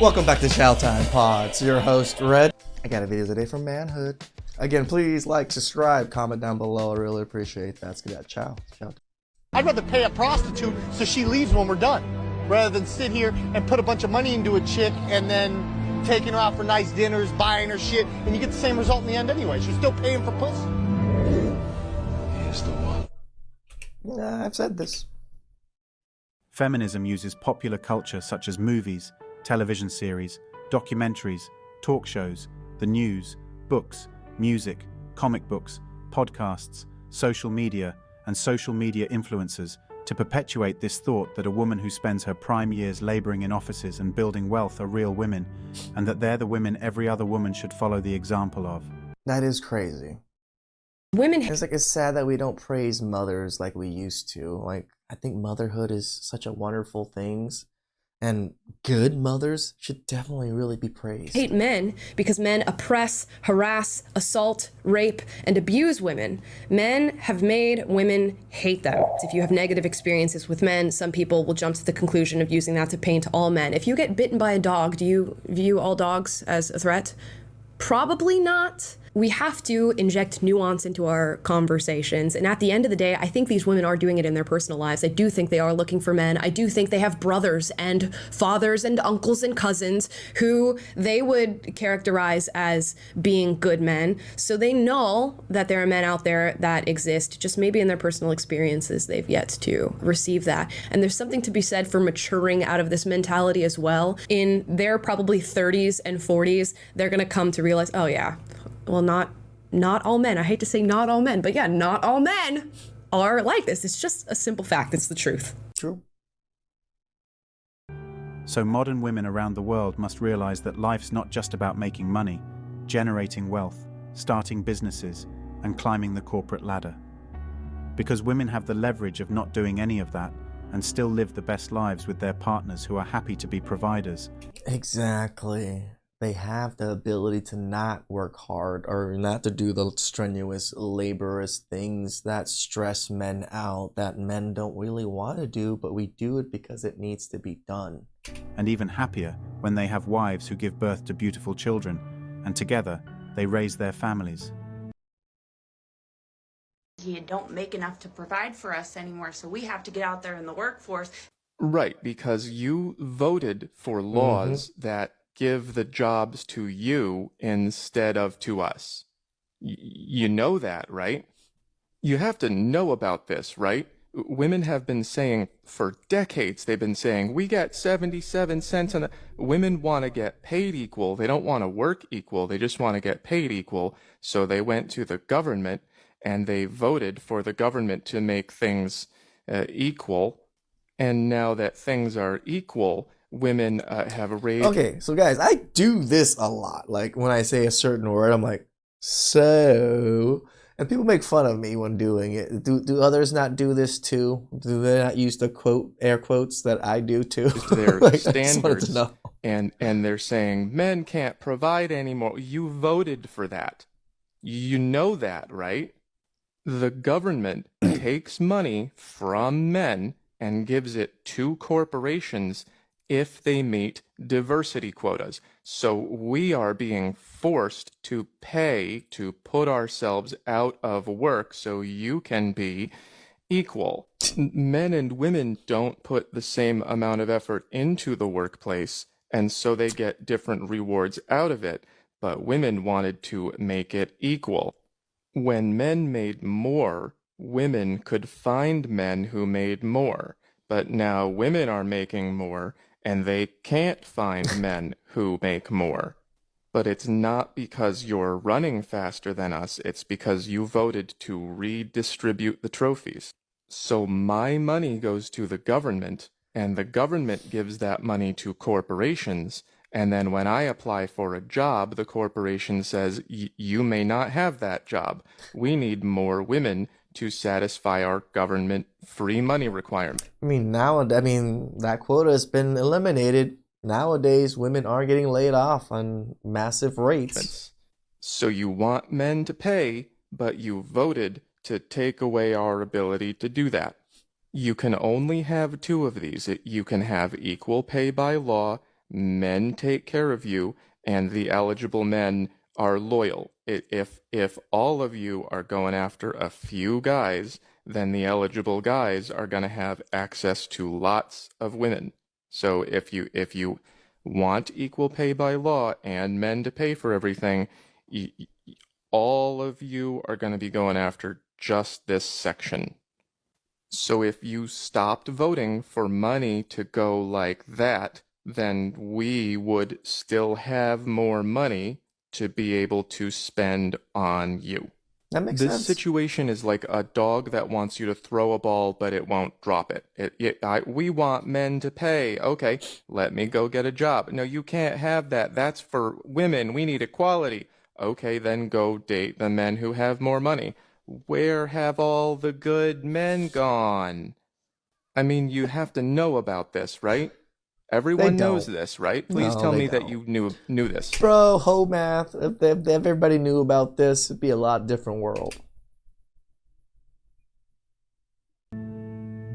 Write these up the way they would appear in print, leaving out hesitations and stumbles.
Welcome back to TheChowTimePod. It's your host, Red. I got a video today from Manhood. Again, please like, subscribe, comment down below. I really appreciate that. Let's get that. Ciao. I'd rather pay a prostitute so she leaves when we're done, rather than sit here and put a bunch of money into a chick and then taking her out for nice dinners, buying her shit, and you get the same result in the end anyway. She's still paying for pussy. Here's the one. Nah, I've said this. Feminism uses popular culture such as movies, television series, documentaries, talk shows, the news, books, music, comic books, podcasts, social media, and social media influencers to perpetuate this thought that a woman who spends her prime years laboring in offices and building wealth are real women, and that they're the women every other woman should follow the example of. That is crazy. Women. It's sad that we don't praise mothers like we used to. Like, I think motherhood is such a wonderful thing, and good mothers should definitely really be praised. Hate men because men oppress, harass, assault, rape, and abuse women. Men have made women hate them. If you have negative experiences with men, some people will jump to the conclusion of using that to paint all men. If you get bitten by a dog, do you view all dogs as a threat? Probably not. We have to inject nuance into our conversations. And at the end of the day, I think these women are doing it in their personal lives. I do think they are looking for men. I do think they have brothers and fathers and uncles and cousins who they would characterize as being good men. So they know that there are men out there that exist, just maybe in their personal experiences, they've yet to receive that. And there's something to be said for maturing out of this mentality as well. In their probably 30s and 40s, they're going to come to realize, oh yeah, well, not all men. I hate to say not all men, but yeah, not all men are like this. It's just a simple fact. It's the truth. True. So modern women around the world must realize that life's not just about making money, generating wealth, starting businesses, and climbing the corporate ladder. Because women have the leverage of not doing any of that and still live the best lives with their partners who are happy to be providers. Exactly. They have the ability to not work hard or not to do the strenuous, laborious things that stress men out, that men don't really want to do, but we do it because it needs to be done. And even happier when they have wives who give birth to beautiful children, and together they raise their families. You don't make enough to provide for us anymore, so we have to get out there in the workforce. Right, because you voted for laws that give the jobs to you instead of to us. You know that, right? You have to know about this, right? Women have been saying for decades, they've been saying, we get 77 cents on the... Women want to get paid equal. They don't want to work equal. They just want to get paid equal. So they went to the government and they voted for the government to make things equal. And now that things are equal, women have raised... Okay, so guys, I do this a lot. Like, when I say a certain word, I'm like, so... And people make fun of me when doing it. Do others not do this too? Do they not use the quote, air quotes that I do too? Their Like, standards. And they're saying, men can't provide anymore. You voted for that. You know that, right? The government takes money from men and gives it to corporations if they meet diversity quotas. So we are being forced to pay to put ourselves out of work so you can be equal. Men and women don't put the same amount of effort into the workplace, and so they get different rewards out of it. But women wanted to make it equal. When men made more, women could find men who made more. But now women are making more, and they can't find men who make more. But it's not because you're running faster than us, it's because you voted to redistribute the trophies. So my money goes to the government, and the government gives that money to corporations, and then when I apply for a job, the corporation says, you may not have that job. We need more women to satisfy our government free money requirement. I mean, that quota has been eliminated. Nowadays, women are getting laid off on massive rates. So you want men to pay, but you voted to take away our ability to do that. You can only have two of these. You can have equal pay by law, men take care of you and the eligible men are loyal. If all of you are going after a few guys, then the eligible guys are going to have access to lots of women. So if you want equal pay by law and men to pay for everything, all of you are going to be going after just this section. So if you stopped voting for money to go like that, then we would still have more money to be able to spend on you. That makes This sense. situation is like a dog that wants you to throw a ball, but it won't drop it. We want men to pay. Okay, let me go get a job. No, you can't have that. That's for women. We need equality. Okay, then go date the men who have more money. Where have all the good men gone? I mean, you have to know about this, right? Everyone knows this, right? Please tell me that you knew this. Bro, whole math. If everybody knew about this, it'd be a lot different world.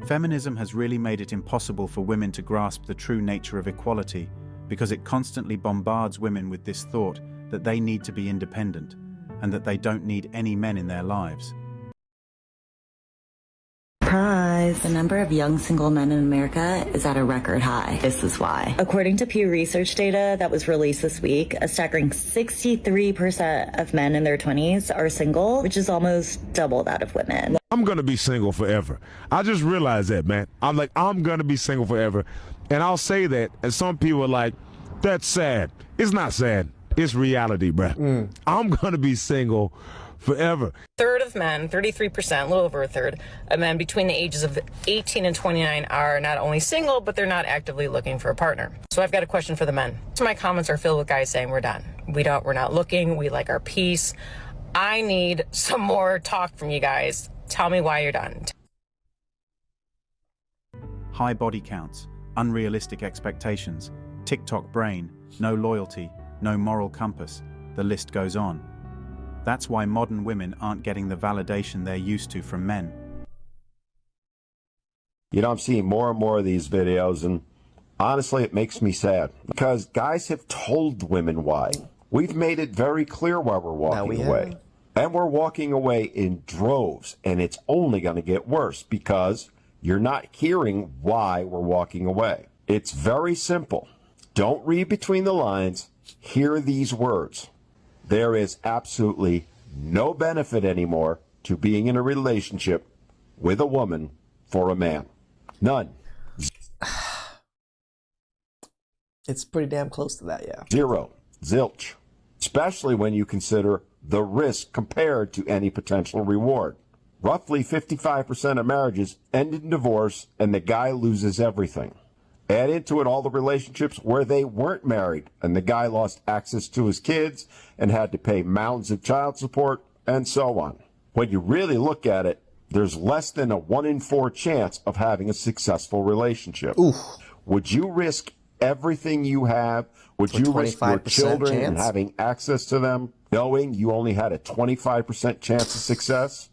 Feminism has really made it impossible for women to grasp the true nature of equality because it constantly bombards women with this thought that they need to be independent and that they don't need any men in their lives. Surprise! The number of young single men in America is at a record high. This is why. According to Pew Research data that was released this week, a staggering 63% of men in their 20s are single, which is almost double that of women. I'm going to be single forever. I just realized that, man. I'm going to be single forever. And I'll say that, and some people are like, that's sad. It's not sad. It's reality, bruh. I'm going to be single forever. Third of men, 33%, a little over a third, of men between the ages of 18 and 29 are not only single, but they're not actively looking for a partner. So I've got a question for the men. So my comments are filled with guys saying we're done. We're not looking. We like our peace. I need some more talk from you guys. Tell me why you're done. High body counts, unrealistic expectations, TikTok brain, no loyalty, no moral compass. The list goes on. That's why modern women aren't getting the validation they're used to from men. You know, I'm seeing more and more of these videos, and honestly, it makes me sad because guys have told women why. We've made it very clear why we're walking away. And we're walking away in droves, and it's only going to get worse because you're not hearing why we're walking away. It's very simple. Don't read between the lines. Hear these words. There is absolutely no benefit anymore to being in a relationship with a woman for a man. None. It's pretty damn close to that, yeah. Zero. Zilch. Especially when you consider the risk compared to any potential reward. Roughly 55% of marriages end in divorce and the guy loses everything. Add into it all the relationships where they weren't married and the guy lost access to his kids and had to pay mountains of child support and so on. When you really look at it, there's less than a 1 in 4 chance of having a successful relationship. Oof. Would you risk everything you have? Would you risk your children and having access to them, knowing you only had a 25% chance of success?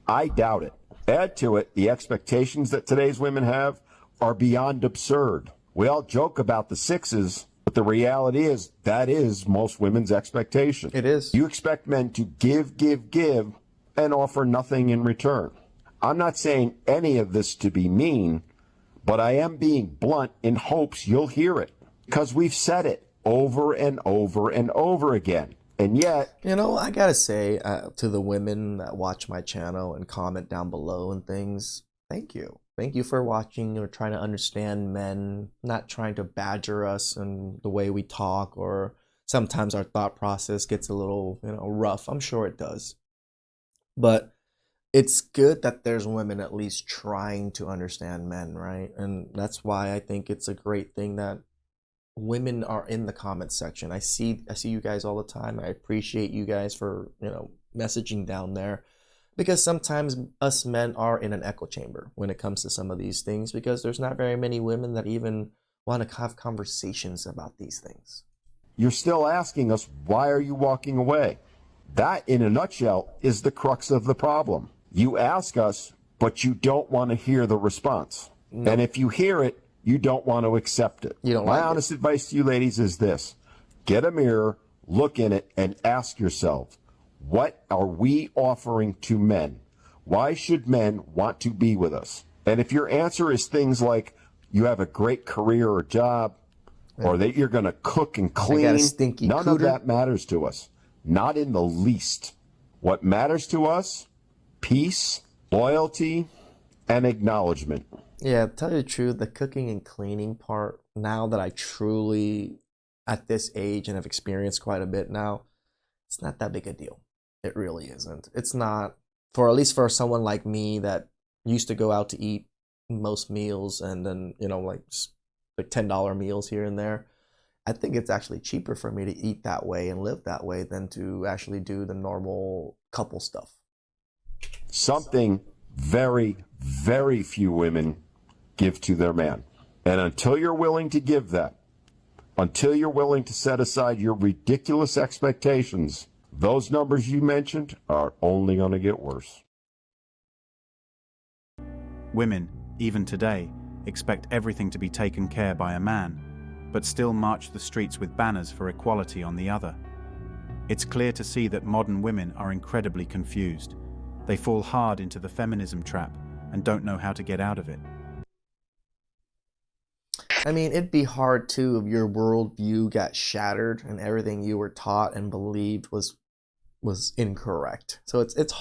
I doubt it. Add to it the expectations that today's women have are beyond absurd. We all joke about the sixes, but the reality is that is most women's expectation. It is. You expect men to give, and offer nothing in return. I'm not saying any of this to be mean, but I am being blunt in hopes you'll hear it, because we've said it over and over and over again. And yet, you know, I gotta say to the women that watch my channel and comment down below and things, thank you. Thank you for watching or trying to understand men, not trying to badger us in the way we talk, or sometimes our thought process gets a little, rough. I'm sure it does. But it's good that there's women at least trying to understand men, right? And that's why I think it's a great thing that women are in the comments section. I see you guys all the time. I appreciate you guys for, messaging down there. Because sometimes us men are in an echo chamber when it comes to some of these things, because there's not very many women that even want to have conversations about these things. you're still asking us, why are you walking away? That, in a nutshell, is the crux of the problem. You ask us, but you don't want to hear the response. No. And if you hear it, you don't want to accept it. My honest advice to you ladies is this. Get a mirror, look in it, and ask yourself, what are we offering to men? Why should men want to be with us? And if your answer is things like you have a great career or job, or that you're going to cook and clean, none of that matters to us. Not in the least. What matters to us, peace, loyalty, and acknowledgement. Yeah, to tell you the truth, the cooking and cleaning part, now that I truly, at this age and have experienced quite a bit now, it's not that big a deal. It really isn't. It's not, for at least for someone like me that used to go out to eat most meals and then, you know, like $10 meals here and there. I think it's actually cheaper for me to eat that way and live that way than to actually do the normal couple stuff. Something very, very few women give to their man. And until you're willing to give that, until you're willing to set aside your ridiculous expectations, those numbers you mentioned are only going to get worse. Women, even today, expect everything to be taken care by a man, but still march the streets with banners for equality on the other. It's clear to see that modern women are incredibly confused. They fall hard into the feminism trap and don't know how to get out of it. I mean, it'd be hard too if your worldview got shattered and everything you were taught and believed was incorrect. So it's a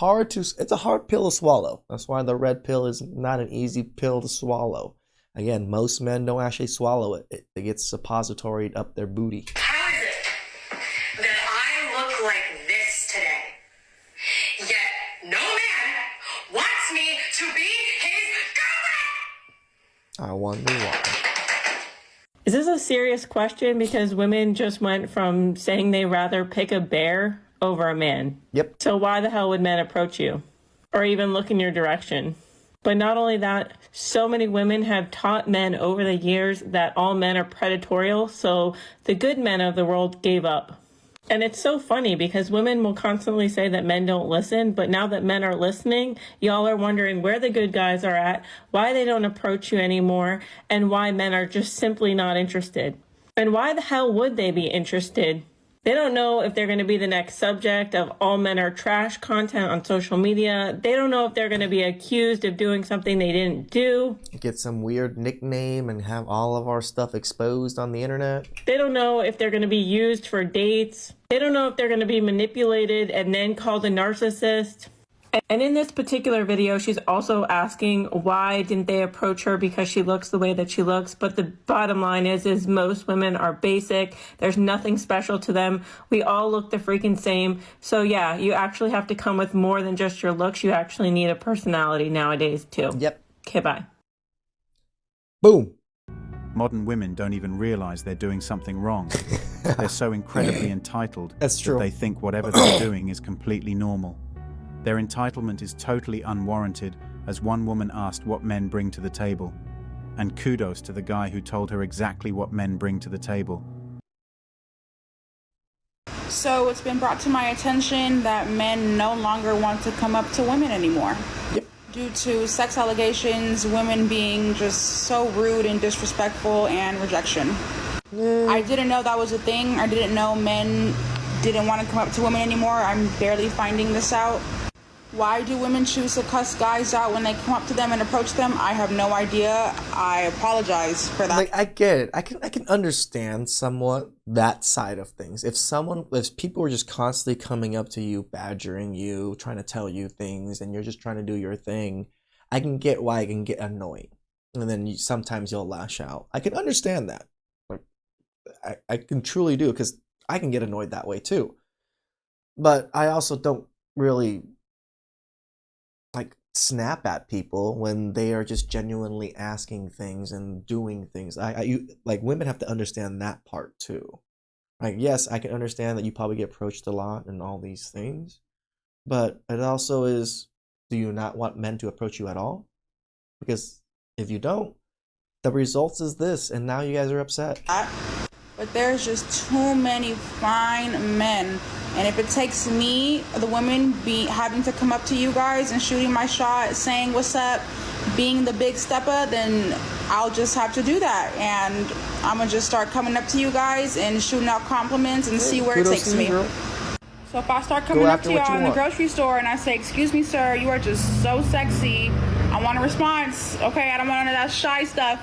hard pill to swallow. That's why the red pill is not an easy pill to swallow. Again, most men don't actually swallow it. They get suppositoried up their booty. How is it that I look like this today, yet no man wants me to be his girlfriend? I wonder why. Is this a serious question? Because women just went from saying they rather pick a bear over a man. Yep. So why the hell would men approach you? Or even look in your direction? But not only that, so many women have taught men over the years that all men are predatorial, so the good men of the world gave up. And it's so funny because women will constantly say that men don't listen, but now that men are listening, y'all are wondering where the good guys are at, why they don't approach you anymore, and why men are just simply not interested. And why the hell would they be interested? They don't know if they're going to be the next subject of all men are trash content on social media. They don't know if they're going to be accused of doing something they didn't do. Get some weird nickname and have all of our stuff exposed on the internet. They don't know if they're going to be used for dates. They don't know if they're going to be manipulated and then called a narcissist. And in this particular video, she's also asking why didn't they approach her because she looks the way that she looks. But the bottom line is most women are basic. There's nothing special to them. We all look the freaking same. So yeah, you actually have to come with more than just your looks. You actually need a personality nowadays too. Yep. Okay, bye. Boom. Modern women don't even realize they're doing something wrong. They're so incredibly entitled That's true. that they think whatever they're doing is completely normal. Their entitlement is totally unwarranted, as one woman asked what men bring to the table. And kudos to the guy who told her exactly what men bring to the table. So it's been brought to my attention that men no longer want to come up to women anymore. Yep. Due to sex allegations, women being just so rude and disrespectful, and rejection. I didn't know that was a thing. I didn't know men didn't want to come up to women anymore. I'm barely finding this out. Why do women choose to cuss guys out when they come up to them and approach them? I have no idea. I apologize for that. Like, I get it. I can understand somewhat that side of things. If people are just constantly coming up to you, badgering you, trying to tell you things, and you're just trying to do your thing, I can get why I can get annoying. And then sometimes you'll lash out. I can understand that. I can truly do, because I can get annoyed that way too. But I also don't really snap at people when they are just genuinely asking things and doing things. Women have to understand that part too. Like, yes, I can understand that you probably get approached a lot and all these things, but it also is, do you not want men to approach you at all? Because if you don't, the results is this, and now you guys are upset. But there's just too many fine men. And if it takes me, the women, having to come up to you guys and shooting my shot, saying what's up, being the big stepper, then I'll just have to do that. And I'm going to just start coming up to you guys and shooting out compliments and see where it takes me. So if I start coming up to y'all in the grocery store and I say, "Excuse me, sir, you are just so sexy," I want a response. Okay, I don't want none of that shy stuff.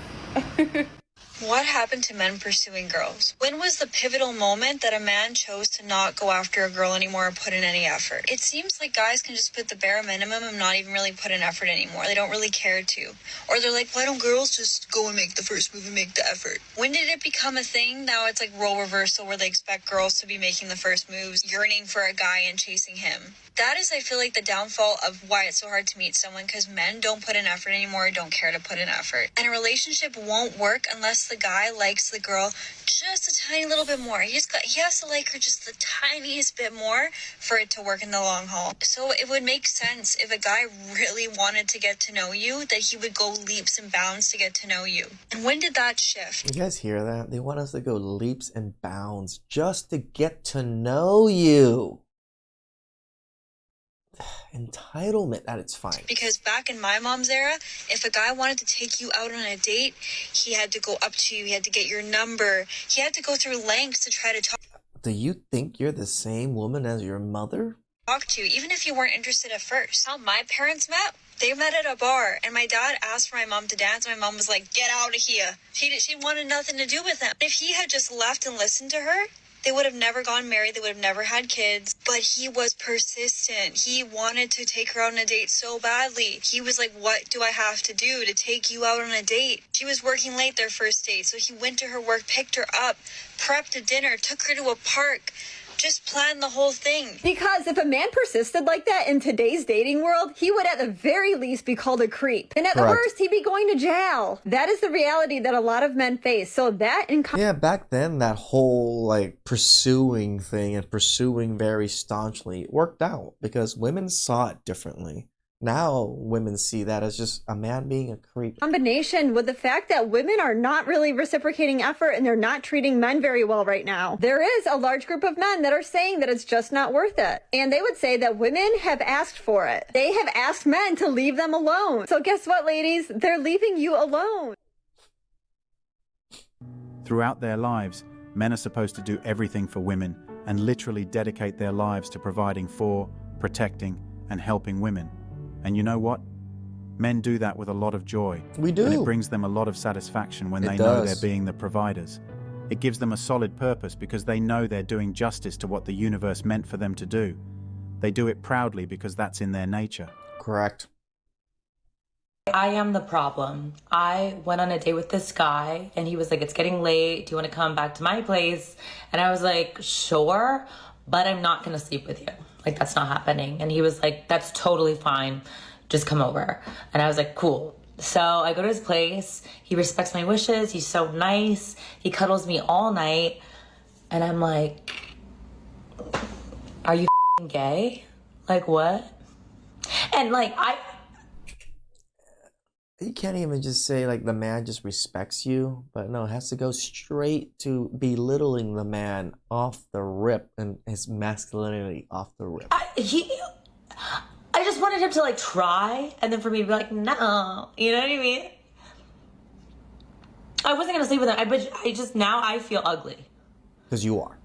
What happened to men pursuing girls? When was the pivotal moment that a man chose to not go after a girl anymore or put in any effort? It seems like guys can just put the bare minimum and not even really put in effort anymore. They don't really care to. Or they're like, why don't girls just go and make the first move and make the effort? When did it become a thing? Now it's like role reversal where they expect girls to be making the first moves, yearning for a guy and chasing him. That is, I feel like, the downfall of why it's so hard to meet someone, because men don't put in effort anymore or don't care to put in effort. And a relationship won't work unless the guy likes the girl just a tiny little bit more. He has to like her just the tiniest bit more for it to work in the long haul. So it would make sense if a guy really wanted to get to know you, that he would go leaps and bounds to get to know you. And when did that shift? You guys hear that? They want us to go leaps and bounds just to get to know you. Entitlement at its finest. Because back in my mom's era, if a guy wanted to take you out on a date, he had to go up to you, he had to get your number, he had to go through lengths to try to talk. Do you think you're the same woman as your mother? Talk to you, even if you weren't interested at first. How my parents met? They met at a bar, and my dad asked for my mom to dance. My mom was like, "Get out of here." She wanted nothing to do with him. If he had just left and listened to her, they would have never gone married. They would have never had kids. But he was persistent. He wanted to take her out on a date so badly. He was like, what do I have to do to take you out on a date? She was working late their first date. So he went to her work, picked her up, prepped a dinner, took her to a park. Just plan the whole thing. Because if a man persisted like that in today's dating world, he would at the very least be called a creep. And at the worst, he'd be going to jail. That is the reality that a lot of men face. So that yeah, back then, that whole like pursuing thing and pursuing very staunchly worked out because women saw it differently. Now women see that as just a man being a creep. Combination with the fact that women are not really reciprocating effort and they're not treating men very well right now. There is a large group of men that are saying that it's just not worth it. And they would say that women have asked for it. They have asked men to leave them alone. So guess what, ladies? They're leaving you alone. Throughout their lives, men are supposed to do everything for women and literally dedicate their lives to providing for, protecting, and helping women. And you know what? Men do that with a lot of joy. We do. And it brings them a lot of satisfaction when they know they're being the providers. It gives them a solid purpose because they know they're doing justice to what the universe meant for them to do. They do it proudly because that's in their nature. Correct. I am the problem. I went on a date with this guy and he was like, "It's getting late. Do you want to come back to my place?" And I was like, "Sure, but I'm not going to sleep with you. Like, that's not happening." And he was like, "That's totally fine. Just come over." And I was like, "Cool." So I go to his place. He respects my wishes. He's so nice. He cuddles me all night. And I'm like, "Are you gay? Like, what?" And like, You can't even just say like the man just respects you, but no, it has to go straight to belittling the man off the rip and his masculinity off the rip. I just wanted him to like try, and then for me to be like, "No," you know what I mean? I wasn't gonna sleep with him, but I just now I feel ugly. Because you are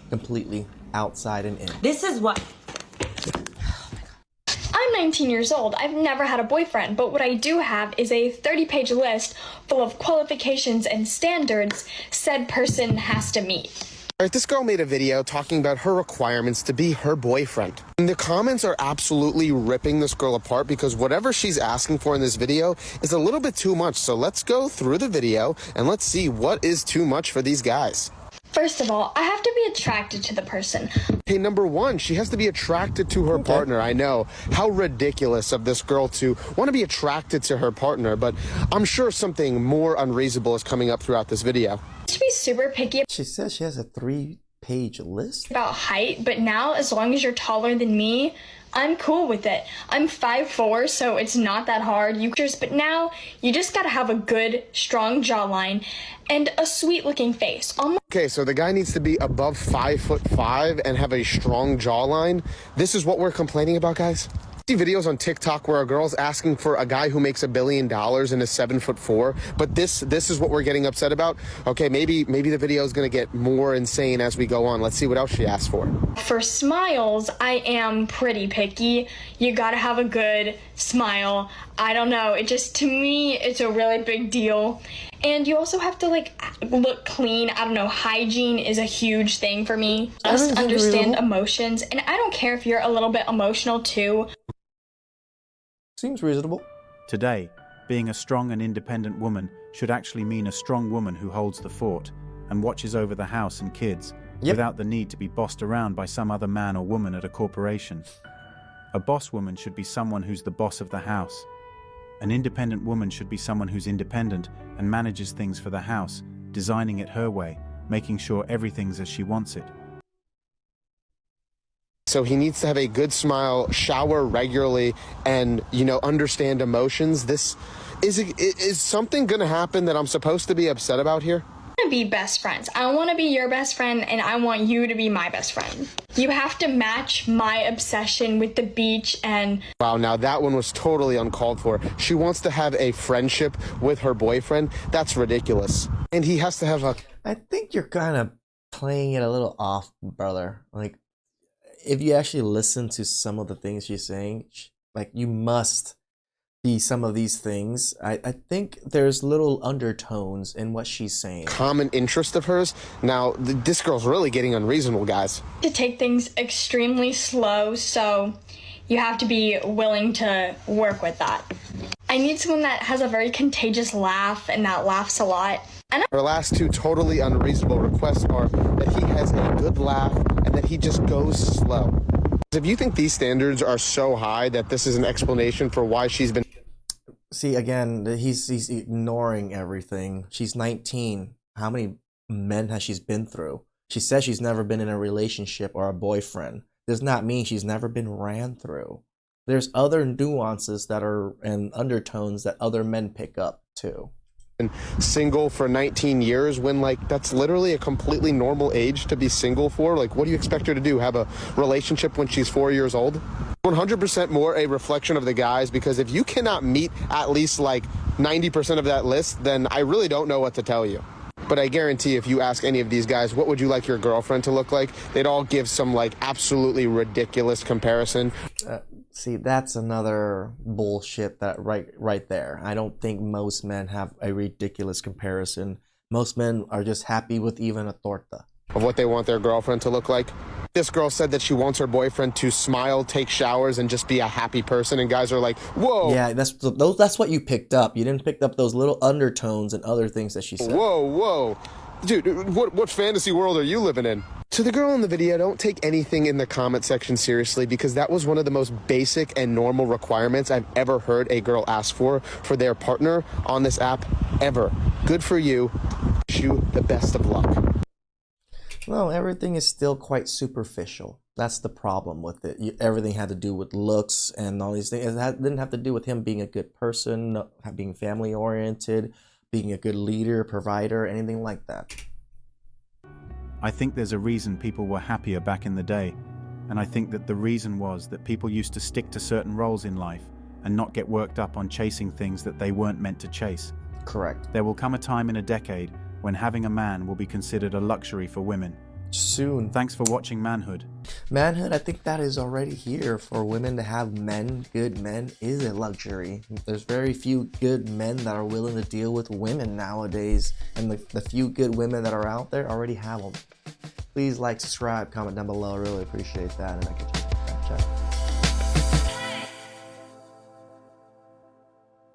completely outside and in. This is what. I'm 19 years old. I've never had a boyfriend, but what I do have is a 30-page list full of qualifications and standards said person has to meet. All right, this girl made a video talking about her requirements to be her boyfriend. And the comments are absolutely ripping this girl apart because whatever she's asking for in this video is a little bit too much. So let's go through the video and let's see what is too much for these guys. First of all, I have to be attracted to the person. Okay, number one, she has to be attracted to her partner. I know how ridiculous of this girl to want to be attracted to her partner, but I'm sure something more unreasonable is coming up throughout this video. To be super picky. She says she has a 3-page list about height, but now as long as you're taller than me, I'm cool with it. I'm 5'4", so it's not that hard. But now you just gotta have a good, strong jawline and a sweet-looking face. Okay, so the guy needs to be above 5'5" and have a strong jawline. This is what we're complaining about, guys? See videos on TikTok where a girl's asking for a guy who makes $1 billion and is 7'4", but this is what we're getting upset about. Okay, maybe the video is going to get more insane as we go on. Let's see what else she asked for. For smiles, I am pretty picky. You gotta have a good smile. I don't know, it just, to me, it's a really big deal. And you also have to look clean. I don't know, hygiene is a huge thing for me. Just understand emotions, and I don't care if you're a little bit emotional too. Seems reasonable. Today, being a strong and independent woman should actually mean a strong woman who holds the fort and watches over the house and kids without the need to be bossed around by some other man or woman at a corporation. A boss woman should be someone who's the boss of the house. An independent woman should be someone who's independent and manages things for the house, designing it her way, making sure everything's as she wants it. So he needs to have a good smile, shower regularly, and, understand emotions. This is something going to happen that I'm supposed to be upset about here? I want to be best friends. I want to be your best friend, and I want you to be my best friend. You have to match my obsession with the beach and... Wow, now that one was totally uncalled for. She wants to have a friendship with her boyfriend. That's ridiculous. And he has to have a... I think you're kind of playing it a little off, brother. If you actually listen to some of the things she's saying, you must be some of these things. I think there's little undertones in what she's saying. Common interest of hers. Now, this girl's really getting unreasonable, guys. To take things extremely slow, so you have to be willing to work with that. I need someone that has a very contagious laugh and that laughs a lot. And her last two totally unreasonable requests are that he has a good laugh and that he just goes slow. If you think these standards are so high that this is an explanation for why she's been... See, again, he's ignoring everything. She's 19. How many men has she been through? She says she's never been in a relationship or a boyfriend. Does not mean she's never been ran through. There's other nuances that are and undertones that other men pick up too. Single for 19 years when that's literally a completely normal age to be single for. What do you expect her to do? Have a relationship when she's 4 years old? 100% more a reflection of the guys, because if you cannot meet at least 90% of that list, then I really don't know what to tell you. But I guarantee if you ask any of these guys, what would you like your girlfriend to look like? They'd all give some absolutely ridiculous comparison. See, that's another bullshit that right there. I don't think most men have a ridiculous comparison. Most men are just happy with even a torta. Of what they want their girlfriend to look like. This girl said that she wants her boyfriend to smile, take showers, and just be a happy person, and guys are like, whoa. Yeah, that's what you picked up. You didn't pick up those little undertones and other things that she said. Whoa. Dude, what fantasy world are you living in? To the girl in the video, don't take anything in the comment section seriously, because that was one of the most basic and normal requirements I've ever heard a girl ask for their partner on this app ever. Good for you. Wish you the best of luck. No, everything is still quite superficial. That's the problem with it. Everything had to do with looks and all these things. It didn't have to do with him being a good person, being family oriented, being a good leader, provider, anything like that. I think there's a reason people were happier back in the day, and I think that the reason was that people used to stick to certain roles in life and not get worked up on chasing things that they weren't meant to chase. Correct. There will come a time in a decade when having a man will be considered a luxury for women. Soon. Thanks for watching Manhood. Manhood, I think that is already here. For women to have men, good men, is a luxury. There's very few good men that are willing to deal with women nowadays, and the few good women that are out there already have them. Please like, subscribe, comment down below. I really appreciate that, and I can catch you.